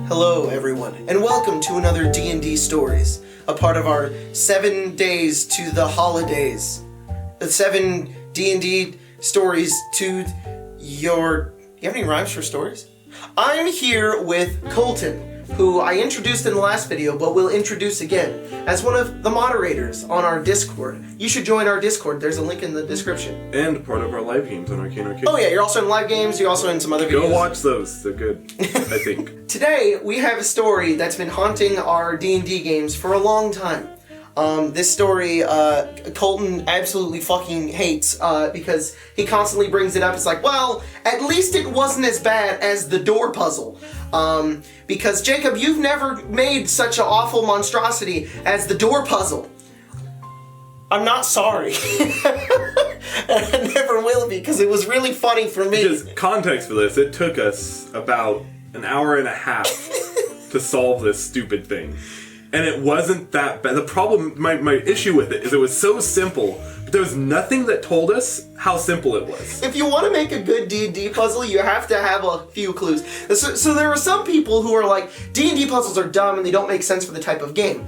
Hello everyone, and welcome to another D&D Stories, a part of our 7 days to the holidays. The 7 D&D stories to your... You have any rhymes for stories? I'm here with Colton, who I introduced in the last video, but will introduce again, as one of the moderators on our Discord. You should join our Discord, there's a link in the description. And part of our live games on Arcane Arcade. Oh yeah, you're also in live games, you're also in some other videos. Go watch those, they're good, I think. Today, we have a story that's been haunting our D&D games for a long time. This story, Colton absolutely fucking hates, because he constantly brings it up. It's like, well, at least it wasn't as bad as the door puzzle. Because, Jacob, you've never made such an awful monstrosity as the door puzzle. I'm not sorry. I never will be, because it was really funny for me. Just context for this, it took us about an hour and a half to solve this stupid thing. And it wasn't that bad. The problem, my issue with it is it was so simple, but there was nothing that told us how simple it was. If you want to make a good D&D puzzle, you have to have a few clues. So there are some people who are like, D&D puzzles are dumb and they don't make sense for the type of game.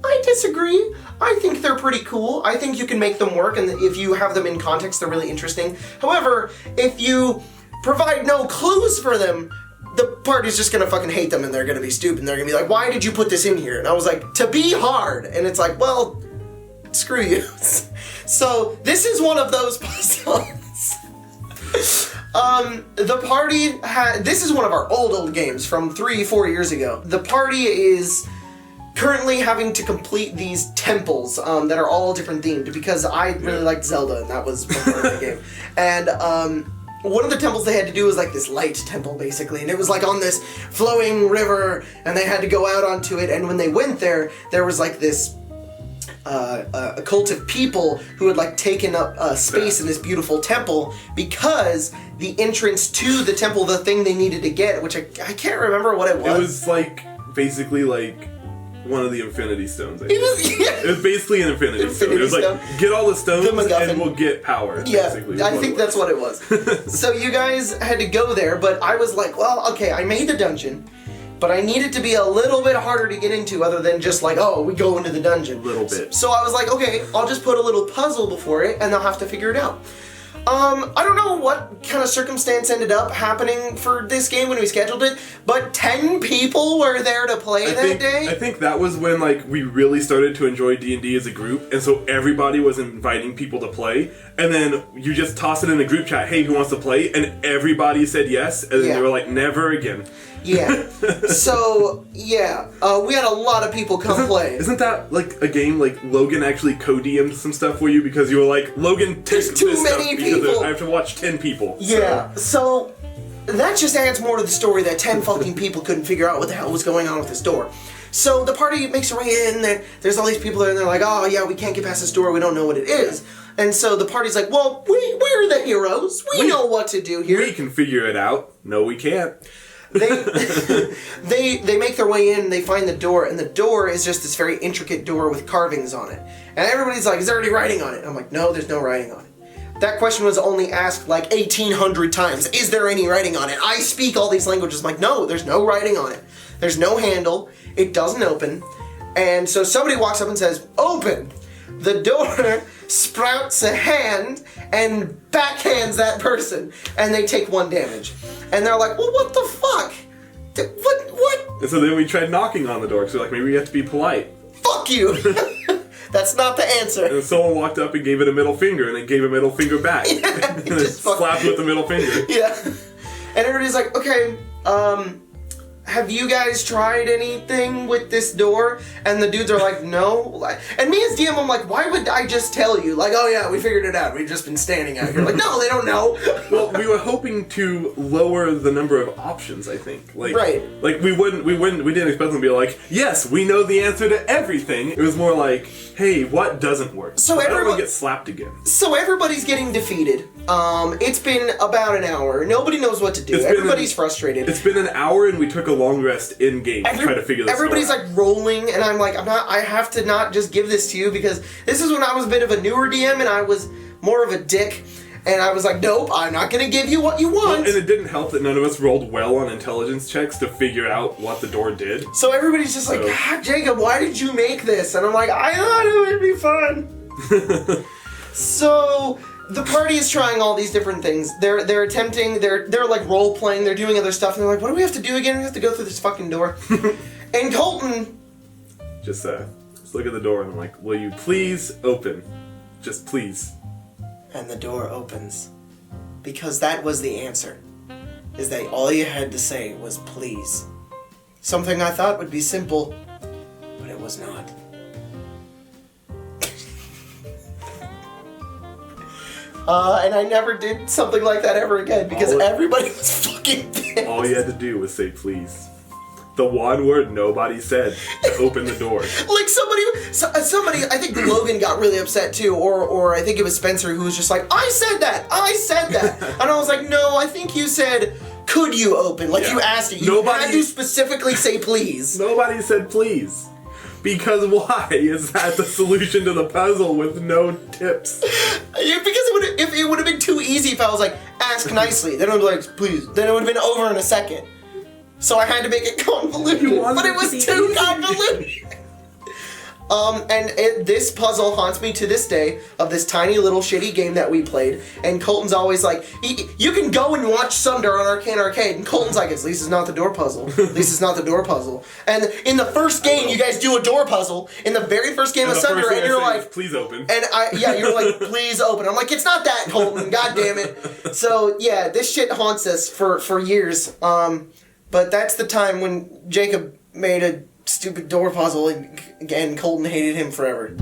I disagree. I think they're pretty cool. I think you can make them work, and if you have them in context, they're really interesting. However, if you provide no clues for them, the party's just gonna fucking hate them and they're gonna be stupid and they're gonna be like, why did you put this in here? And I was like, to be hard. And it's like, well, screw you. So this is one of those puzzles. The party this is one of our old games from 3-4 years ago. The party is currently having to complete these temples that are all different themed, because I really liked Zelda and that was my part of the game. And one of the temples they had to do was like this light temple, basically, and it was like on this flowing river, and they had to go out onto it, and when they went there, there was like this a cult of people who had like taken up space in this beautiful temple, because the entrance to the temple, the thing they needed to get, which I can't remember what it was. It was like, basically like, one of the Infinity Stones, I think. It was basically an Infinity Stone. It was like, get all the stones and we'll get power, basically. Yeah, I think that's what it was. So you guys had to go there, but I was like, well, okay, I made the dungeon, but I need it to be a little bit harder to get into, other than just like, oh, we go into the dungeon. A little bit. So I was like, okay, I'll just put a little puzzle before it, and they'll have to figure it out. I don't know what kind of circumstance ended up happening for this game when we scheduled it, but 10 people were there to play that day. I think that was when like we really started to enjoy D&D as a group, and so everybody was inviting people to play, and then you just toss it in a group chat, hey, who wants to play? And everybody said yes, and then they were like, never again. Yeah. So, yeah, we had a lot of people come play. Isn't that like a game like Logan actually co-DM'd some stuff for you because you were like, Logan, there's too many people. I have to watch 10 people. Yeah. So that just adds more to the story that 10 fucking people couldn't figure out what the hell was going on with this door. So the party makes their way in, there's all these people there, and they're like, oh yeah, we can't get past this door, we don't know what it is. And so the party's like, well, we're the heroes, we know what to do here. We can figure it out. No, we can't. They make their way in, they find the door, and the door is just this very intricate door with carvings on it. And everybody's like, is there any writing on it? I'm like, no, there's no writing on it. That question was only asked like 1,800 times. Is there any writing on it? I speak all these languages. I'm like, no, there's no writing on it. There's no handle. It doesn't open. And so somebody walks up and says, open. The door sprouts a hand and backhands that person, and they take 1 damage. And they're like, well, what the fuck? What? And so then we tried knocking on the door, because we're like, maybe we have to be polite. Fuck you! That's not the answer. And someone walked up and gave it a middle finger, and it gave a middle finger back. Yeah, and it slapped with the middle finger. Yeah. And everybody's like, okay, have you guys tried anything with this door? And the dudes are like, no. And me as DM, I'm like, why would I just tell you? Like, oh yeah, we figured it out. We've just been standing out here. Like, no, they don't know. Well, we were hoping to lower the number of options, I think. Like, right. Like, we didn't expect them to be like, yes, we know the answer to everything. It was more like, hey, what doesn't work? So everyone gets slapped again. So everybody's getting defeated. It's been about an hour. Nobody knows what to do. Everybody's frustrated. It's been an hour, and we took a long rest in game to try to figure this out. Everybody's like rolling, and I'm like, I have to not just give this to you, because this is when I was a bit of a newer DM and I was more of a dick. And I was like, nope, I'm not gonna give you what you want. And it didn't help that none of us rolled well on intelligence checks to figure out what the door did. So everybody's just like, God, Jacob, why did you make this? And I'm like, I thought it would be fun. So the party is trying all these different things. They're attempting, they're like role playing, they're doing other stuff, and they're like, what do we have to do again? We have to go through this fucking door. And Colton just look at the door and I'm like, will you please open? Just please. And the door opens. Because that was the answer. Is that all you had to say was please. Something I thought would be simple, but it was not. And I never did something like that ever again because everybody was fucking pissed. All you had to do was say please. The one word nobody said to open the door. Like somebody, I think Logan got really upset too, or I think it was Spencer who was just like, I said that. And I was like, no, I think you said, could you open? Like you asked it. You had to specifically say please. Nobody said please. Because why? Is that the solution to the puzzle with no tips? Because it would have been too easy if I was like, ask nicely. Then it would be like, please. Then it would have been over in a second. So I had to make it convoluted. But it was too convoluted. This puzzle haunts me to this day of this tiny little shitty game that we played. And Colton's always like, you can go and watch Sunder on Arcane Arcade. And Colton's like, at least it's not the door puzzle. At least it's not the door puzzle. And in the first game, you guys do a door puzzle. In the very first game of Sunder, and you're like, please open. And you're like, please open. I'm like, it's not that, Colton. God damn it. So yeah, this shit haunts us for years. But that's the time when Jacob made a stupid door puzzle and Colton hated him forever.